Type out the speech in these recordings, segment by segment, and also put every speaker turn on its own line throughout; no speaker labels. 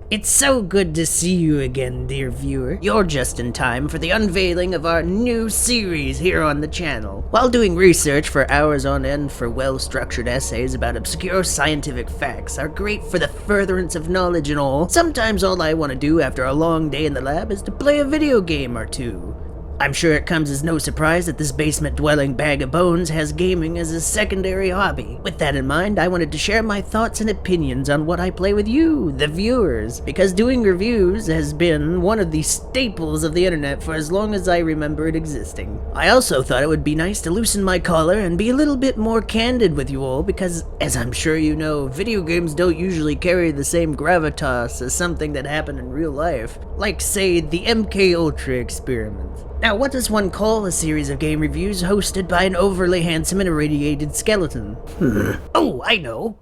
It's so good to see you again, dear viewer. You're just in time for the unveiling of our new series here on the channel. While doing research for hours on end for well-structured essays about obscure scientific facts are great for the furtherance of knowledge and all, sometimes all I want to do after a long day in the lab is to play a video game or two. I'm sure it comes as no surprise that this basement-dwelling bag of bones has gaming as a secondary hobby. With that in mind, I wanted to share my thoughts and opinions on what I play with you, the viewers, because doing reviews has been one of the staples of the internet for as long as I remember it existing. I also thought it would be nice to loosen my collar and be a little bit more candid with you all, because, as I'm sure you know, video games don't usually carry the same gravitas as something that happened in real life, like, say, the MK Ultra experiment. Now, what does one call a series of game reviews hosted by an overly handsome and irradiated skeleton? Oh, I know.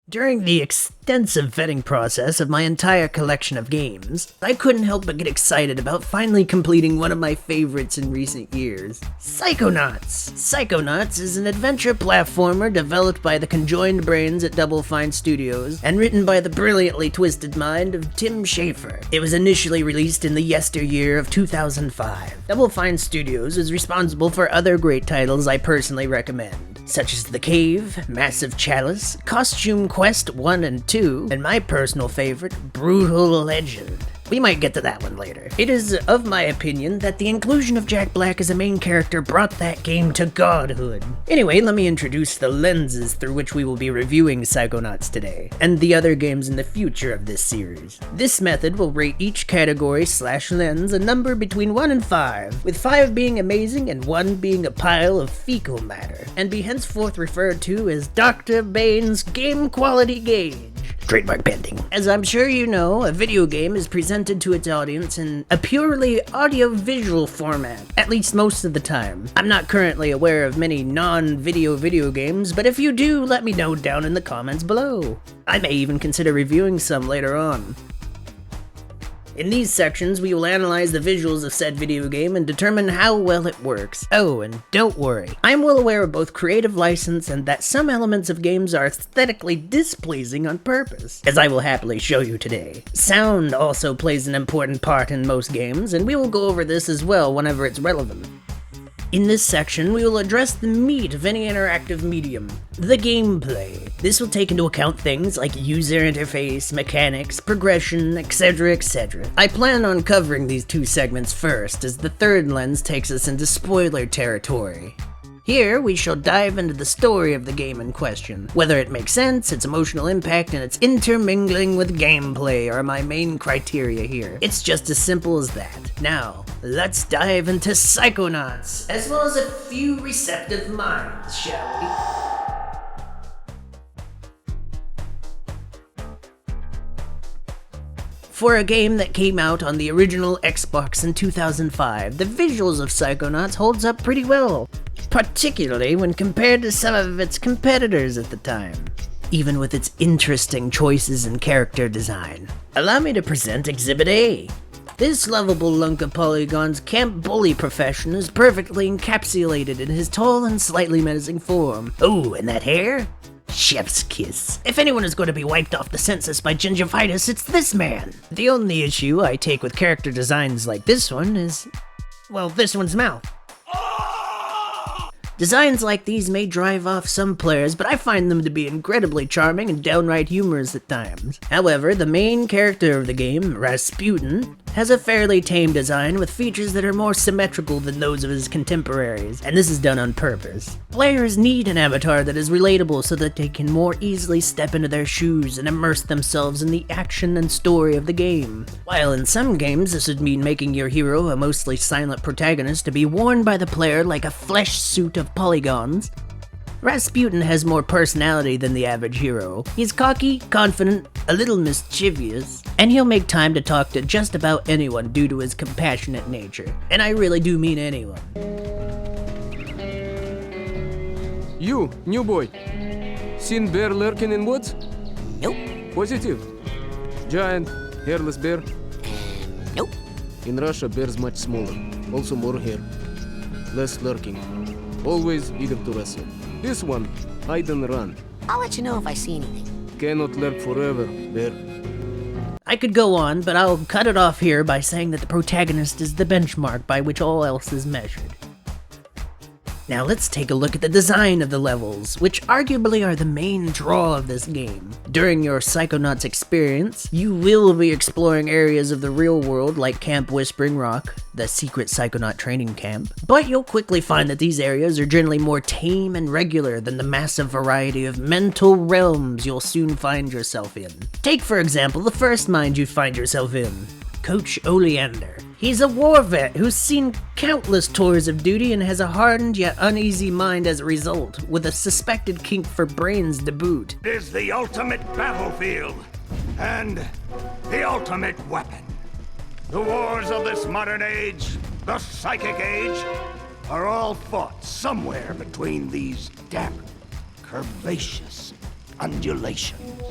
During the extensive vetting process of my entire collection of games, I couldn't help but get excited about finally completing one of my favorites in recent years, Psychonauts. Psychonauts is an adventure platformer developed by the conjoined brains at Double Fine Studios and written by the brilliantly twisted mind of Tim Schafer. It was initially released in the yesteryear of 2005. Double Fine Studios is responsible for other great titles I personally recommend, such as The Cave, Massive Chalice, Costume Quest 1 and 2, and my personal favorite, Brutal Legend. We might get to that one later. It is of my opinion that the inclusion of Jack Black as a main character brought that game to godhood. Anyway, let me introduce the lenses through which we will be reviewing Psychonauts today, and the other games in the future of this series. This method will rate each category/lens a number between 1 and 5, with 5 being amazing and 1 being a pile of fecal matter, and be henceforth referred to as Dr. Bane's Game Quality Gauge. Trademark pending. As I'm sure you know, a video game is presented to its audience in a purely audio-visual format, at least most of the time. I'm not currently aware of many non-video video games, but if you do, let me know down in the comments below. I may even consider reviewing some later on. In these sections, we will analyze the visuals of said video game and determine how well it works. Oh, and don't worry, I am well aware of both creative license and that some elements of games are aesthetically displeasing on purpose, as I will happily show you today. Sound also plays an important part in most games, and we will go over this as well whenever it's relevant. In this section, we will address the meat of any interactive medium, the gameplay. This will take into account things like user interface, mechanics, progression, etc, etc. I plan on covering these two segments first, as the third lens takes us into spoiler territory. Here, we shall dive into the story of the game in question. Whether it makes sense, its emotional impact, and its intermingling with gameplay are my main criteria here. It's just as simple as that. Now, let's dive into Psychonauts, as well as a few receptive minds, shall we? For a game that came out on the original Xbox in 2005, the visuals of Psychonauts holds up pretty well, particularly when compared to some of its competitors at the time, even with its interesting choices in character design. Allow me to present Exhibit A. This lovable lunk of polygons camp bully profession is perfectly encapsulated in his tall and slightly menacing form. Oh, and that hair? Chef's kiss. If anyone is going to be wiped off the census by gingivitis, it's this man. The only issue I take with character designs like this one is, well, this one's mouth. Designs like these may drive off some players, but I find them to be incredibly charming and downright humorous at times. However, the main character of the game, Rasputin, has a fairly tame design with features that are more symmetrical than those of his contemporaries, and this is done on purpose. Players need an avatar that is relatable so that they can more easily step into their shoes and immerse themselves in the action and story of the game. While in some games this would mean making your hero a mostly silent protagonist to be worn by the player like a flesh suit of polygons, Rasputin has more personality than the average hero. He's cocky, confident, a little mischievous, and he'll make time to talk to just about anyone due to his compassionate nature. And I really do mean anyone.
You, new boy. Seen bear lurking in woods?
Nope.
Positive. Giant, hairless bear?
Nope.
In Russia, bears much smaller. Also more hair. Less lurking. Always eager to wrestle. This one, hide and run.
I'll let you know if I see anything.
Cannot lurk forever, bear.
I could go on, but I'll cut it off here by saying that the protagonist is the benchmark by which all else is measured. Now let's take a look at the design of the levels, which arguably are the main draw of this game. During your Psychonauts experience, you will be exploring areas of the real world like Camp Whispering Rock, the secret Psychonaut training camp, but you'll quickly find that these areas are generally more tame and regular than the massive variety of mental realms you'll soon find yourself in. Take for example the first mind you find yourself in, Coach Oleander. He's a war vet who's seen countless tours of duty and has a hardened yet uneasy mind as a result, with a suspected kink for brains to boot.
It is the ultimate battlefield and the ultimate weapon. The wars of this modern age, the psychic age, are all fought somewhere between these damp, curvaceous undulations.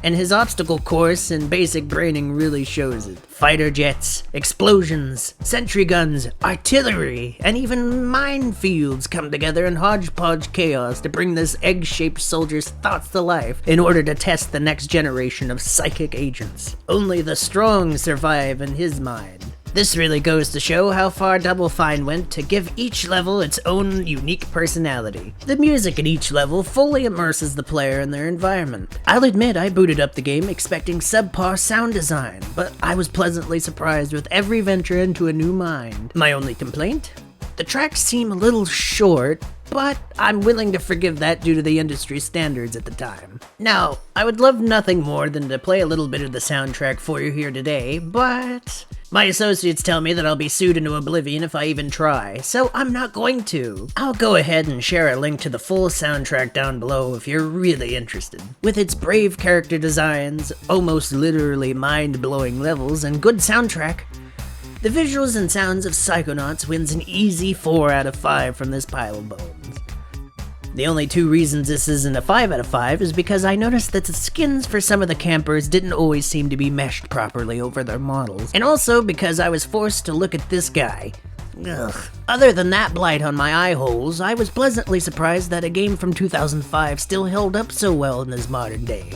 And his obstacle course and basic braining really shows it. Fighter jets, explosions, sentry guns, artillery, and even minefields come together in hodgepodge chaos to bring this egg-shaped soldier's thoughts to life in order to test the next generation of psychic agents. Only the strong survive in his mind. This really goes to show how far Double Fine went to give each level its own unique personality. The music in each level fully immerses the player in their environment. I'll admit I booted up the game expecting subpar sound design, but I was pleasantly surprised with every venture into a new mind. My only complaint? The tracks seem a little short, but I'm willing to forgive that due to the industry standards at the time. Now, I would love nothing more than to play a little bit of the soundtrack for you here today, but my associates tell me that I'll be sued into oblivion if I even try, so I'm not going to. I'll go ahead and share a link to the full soundtrack down below if you're really interested. With its brave character designs, almost literally mind-blowing levels, and good soundtrack, the visuals and sounds of Psychonauts wins an easy 4 out of 5 from this pile of bones. The only two reasons this isn't a 5 out of 5 is because I noticed that the skins for some of the campers didn't always seem to be meshed properly over their models, and also because I was forced to look at this guy. Ugh. Other than that blight on my eye holes, I was pleasantly surprised that a game from 2005 still held up so well in this modern day.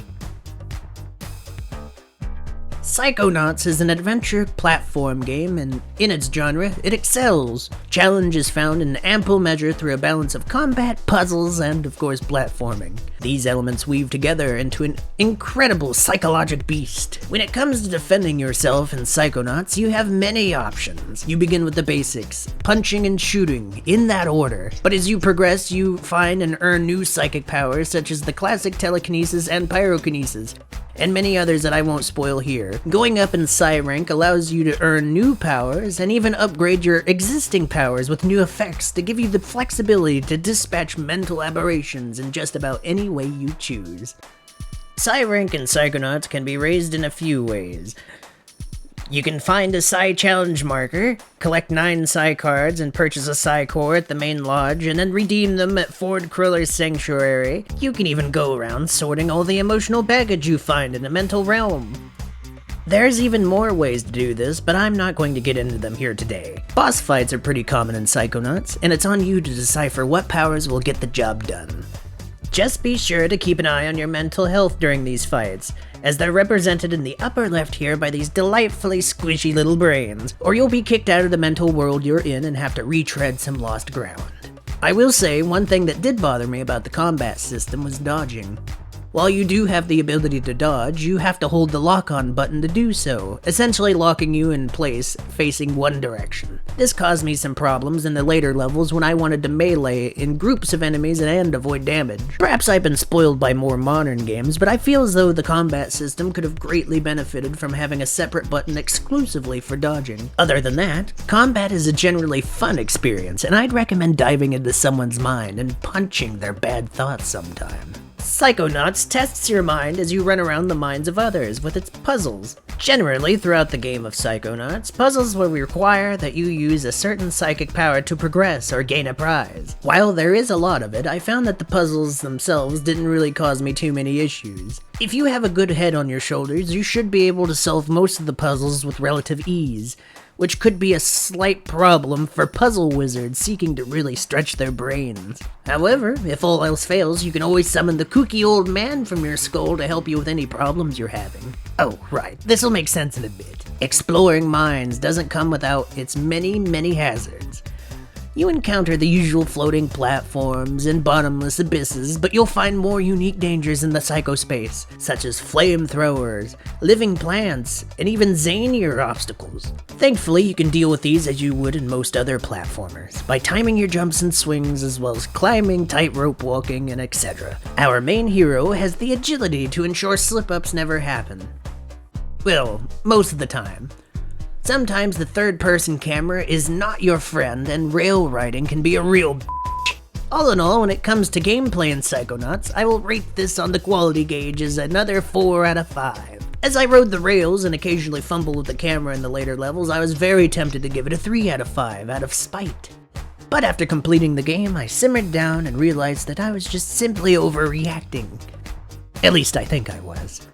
Psychonauts is an adventure platform game, and in its genre, it excels. Challenge is found in ample measure through a balance of combat, puzzles, and of course platforming. These elements weave together into an incredible psychologic beast. When it comes to defending yourself in Psychonauts, you have many options. You begin with the basics, punching and shooting, in that order. But as you progress, you find and earn new psychic powers such as the classic telekinesis and pyrokinesis, and many others that I won't spoil here. Going up in Psy rank allows you to earn new powers and even upgrade your existing powers with new effects to give you the flexibility to dispatch mental aberrations in just about any way you choose. Psy rank in Psychonauts can be raised in a few ways. You can find a Psy challenge marker, collect 9 Psy cards and purchase a Psy core at the main lodge and then redeem them at Ford Kruller's sanctuary. You can even go around sorting all the emotional baggage you find in the mental realm. There's even more ways to do this, but I'm not going to get into them here today. Boss fights are pretty common in Psychonauts, and it's on you to decipher what powers will get the job done. Just be sure to keep an eye on your mental health during these fights, as they're represented in the upper left here by these delightfully squishy little brains, or you'll be kicked out of the mental world you're in and have to retread some lost ground. I will say, one thing that did bother me about the combat system was dodging. While you do have the ability to dodge, you have to hold the lock-on button to do so, essentially locking you in place facing one direction. This caused me some problems in the later levels when I wanted to melee in groups of enemies and avoid damage. Perhaps I've been spoiled by more modern games, but I feel as though the combat system could have greatly benefited from having a separate button exclusively for dodging. Other than that, combat is a generally fun experience, and I'd recommend diving into someone's mind and punching their bad thoughts sometime. Psychonauts tests your mind as you run around the minds of others with its puzzles. Generally, throughout the game of Psychonauts, puzzles will require that you use a certain psychic power to progress or gain a prize. While there is a lot of it, I found that the puzzles themselves didn't really cause me too many issues. If you have a good head on your shoulders, you should be able to solve most of the puzzles with relative ease, which could be a slight problem for puzzle wizards seeking to really stretch their brains. However, if all else fails, you can always summon the kooky old man from your skull to help you with any problems you're having. Oh, right, this'll make sense in a bit. Exploring mines doesn't come without its many hazards. You encounter the usual floating platforms and bottomless abysses, but you'll find more unique dangers in the psychospace, such as flamethrowers, living plants, and even zanier obstacles. Thankfully, you can deal with these as you would in most other platformers, by timing your jumps and swings as well as climbing, tightrope walking, and etc. Our main hero has the agility to ensure slip-ups never happen. Well, most of the time. Sometimes the third-person camera is not your friend, and rail riding can be a real bitch. All in all, when it comes to gameplay in Psychonauts, I will rate this on the quality gauge as another 4 out of 5. As I rode the rails and occasionally fumbled with the camera in the later levels, I was very tempted to give it a 3 out of 5 out of spite. But after completing the game, I simmered down and realized that I was just simply overreacting. At least I think I was.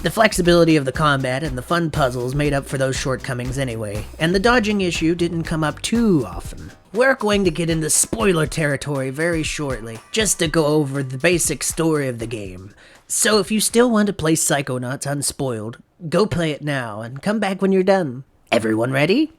The flexibility of the combat and the fun puzzles made up for those shortcomings anyway, and the dodging issue didn't come up too often. We're going to get into spoiler territory very shortly, just to go over the basic story of the game. So if you still want to play Psychonauts unspoiled, go play it now and come back when you're done. Everyone ready?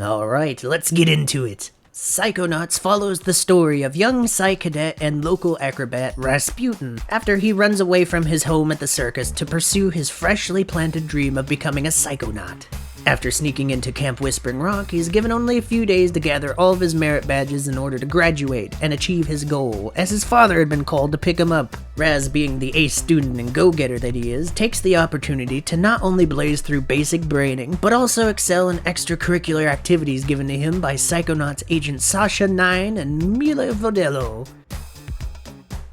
Alright, let's get into it. Psychonauts follows the story of young Psy Cadet and local acrobat Rasputin after he runs away from his home at the circus to pursue his freshly planted dream of becoming a Psychonaut. After sneaking into Camp Whispering Rock, he's given only a few days to gather all of his merit badges in order to graduate and achieve his goal, as his father had been called to pick him up. Raz, being the ace student and go-getter that he is, takes the opportunity to not only blaze through basic braining, but also excel in extracurricular activities given to him by Psychonauts Agent Sasha 9 and Mila Vodello.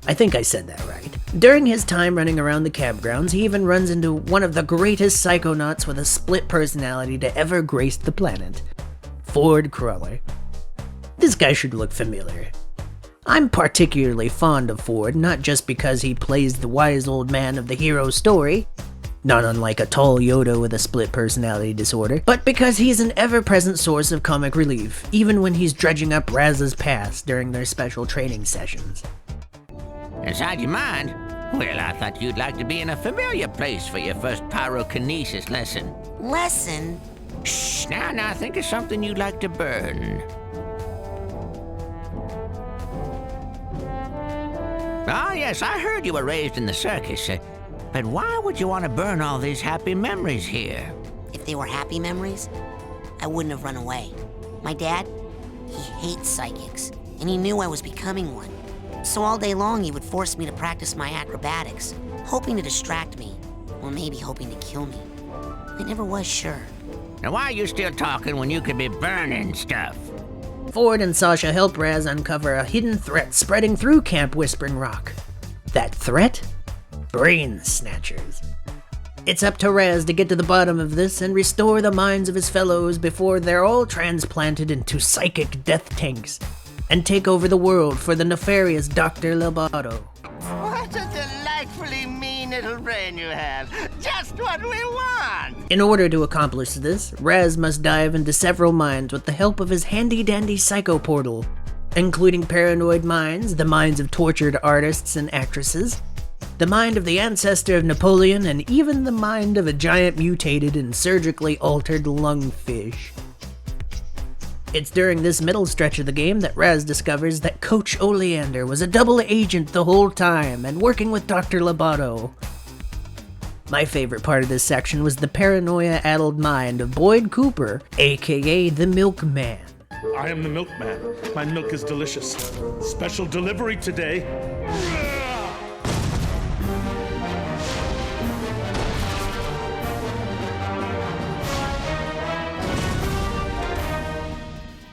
I think I said that right. During his time running around the campgrounds, he even runs into one of the greatest Psychonauts with a split personality to ever grace the planet, Ford Crawler. This guy should look familiar. I'm particularly fond of Ford, not just because he plays the wise old man of the hero's story, not unlike a tall Yoda with a split personality disorder, but because he's an ever-present source of comic relief, even when he's dredging up Raz's past during their special training sessions.
Inside your mind? Well, I thought you'd like to be in a familiar place for your first pyrokinesis lesson.
Lesson?
Shh, now think of something you'd like to burn. Ah, yes, I heard you were raised in the circus, but why would you want to burn all these happy memories here?
If they were happy memories, I wouldn't have run away. My dad, he hates psychics, and he knew I was becoming one. So all day long he would force me to practice my acrobatics, hoping to distract me, or maybe hoping to kill me. I never was sure.
Now why are you still talking when you could be burning stuff?
Ford and Sasha help Raz uncover a hidden threat spreading through Camp Whispering Rock. That threat? Brain Snatchers. It's up to Raz to get to the bottom of this and restore the minds of his fellows before they're all transplanted into psychic death tanks and take over the world for the nefarious Dr. Lobato.
What a delightfully mean little brain you have. Just what we want.
In order to accomplish this, Raz must dive into several minds with the help of his handy-dandy psycho portal, including paranoid minds, the minds of tortured artists and actresses, the mind of the ancestor of Napoleon, and even the mind of a giant mutated and surgically altered lungfish. It's during this middle stretch of the game that Raz discovers that Coach Oleander was a double agent the whole time and working with Dr. Lobato. My favorite part of this section was the paranoia-addled mind of Boyd Cooper, aka the Milkman.
I am the milkman. My milk is delicious. Special delivery today.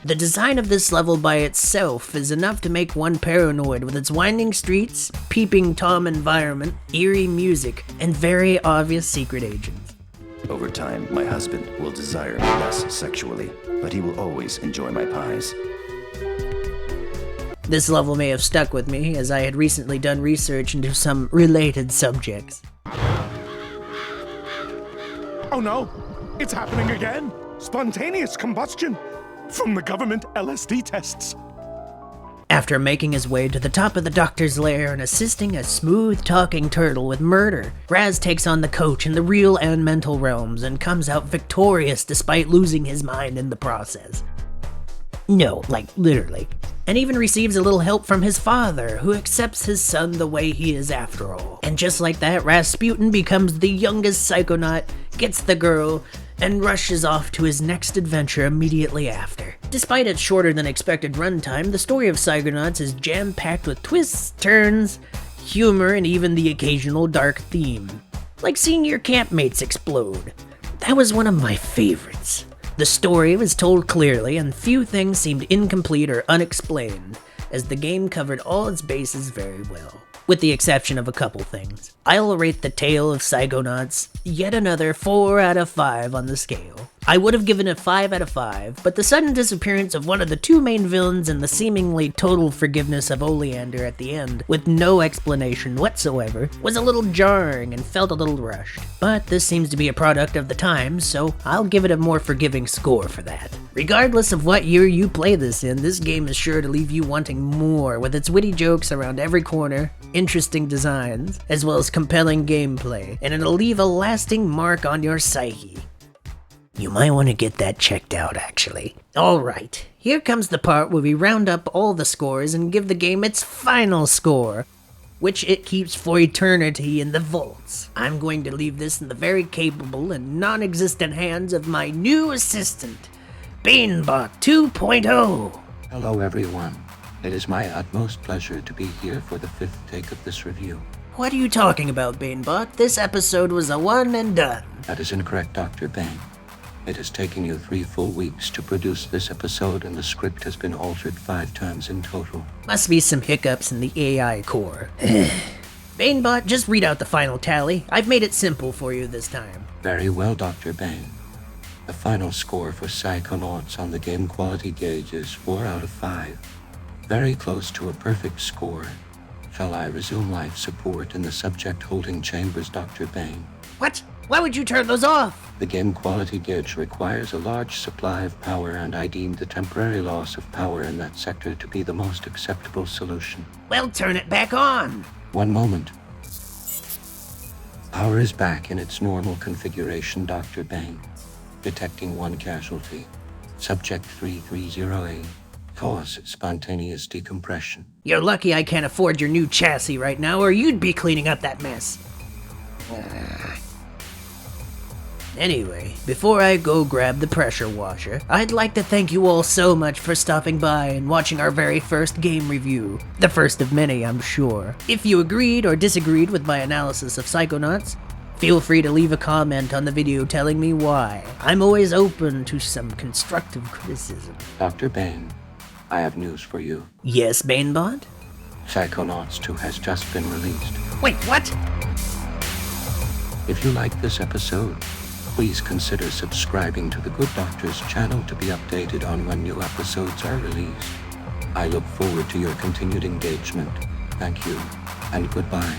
The design of this level by itself is enough to make one paranoid with its winding streets, peeping Tom environment, eerie music, and very obvious secret agents.
Over time, my husband will desire me less sexually, but he will always enjoy my pies.
This level may have stuck with me, as I had recently done research into some related subjects.
Oh no! It's happening again! Spontaneous combustion! From the government LSD tests.
After making his way to the top of the doctor's lair and assisting a smooth-talking turtle with murder, Raz takes on the coach in the real and mental realms and comes out victorious despite losing his mind in the process. No, like literally. And even receives a little help from his father, who accepts his son the way he is after all. And just like that, Rasputin becomes the youngest Psychonaut, gets the girl, and rushes off to his next adventure immediately after. Despite its shorter than expected runtime, the story of Psychonauts is jam-packed with twists, turns, humor, and even the occasional dark theme. Like seeing your campmates explode. That was one of my favorites. The story was told clearly, and few things seemed incomplete or unexplained, as the game covered all its bases very well. With the exception of a couple things. I'll rate the tale of Psychonauts yet another 4 out of 5 on the scale. I would have given it 5 out of 5, but the sudden disappearance of one of the two main villains and the seemingly total forgiveness of Oleander at the end, with no explanation whatsoever, was a little jarring and felt a little rushed. But this seems to be a product of the times, so I'll give it a more forgiving score for that. Regardless of what year you play this in, this game is sure to leave you wanting more, with its witty jokes around every corner, interesting designs, as well as compelling gameplay, and it'll leave a lasting mark on your psyche. You might want to get that checked out, actually. Alright, here comes the part where we round up all the scores and give the game its final score, which it keeps for eternity in the vaults. I'm going to leave this in the very capable and non-existent hands of my new assistant, BaneBot 2.0.
Hello everyone. It is my utmost pleasure to be here for the 5th take of this review.
What are you talking about, BaneBot? This episode was a one and done.
That is incorrect, Dr. Bane. It has taken you 3 full weeks to produce this episode, and the script has been altered 5 times in total.
Must be some hiccups in the AI core. BaneBot, just read out the final tally. I've made it simple for you this time.
Very well, Dr. Bane. The final score for Psychonauts on the game quality gauge is 4 out of 5. Very close to a perfect score. Shall I resume life support in the subject holding chambers, Dr. Bane?
What? Why would you turn those off?
The game quality gauge requires a large supply of power, and I deemed the temporary loss of power in that sector to be the most acceptable solution.
Well, turn it back on.
One moment. Power is back in its normal configuration, Dr. Bane. Detecting 1 casualty. Subject 3308. Cause spontaneous decompression.
You're lucky I can't afford your new chassis right now, or you'd be cleaning up that mess. Anyway, before I go grab the pressure washer, I'd like to thank you all so much for stopping by and watching our very first game review. The first of many, I'm sure. If you agreed or disagreed with my analysis of Psychonauts, feel free to leave a comment on the video telling me why. I'm always open to some constructive criticism.
Dr. Bane, I have news for you.
Yes, BaneBot?
Psychonauts 2 has just been released.
Wait, what?
If you like this episode, please consider subscribing to the Good Doctor's channel to be updated on when new episodes are released. I look forward to your continued engagement. Thank you, and goodbye.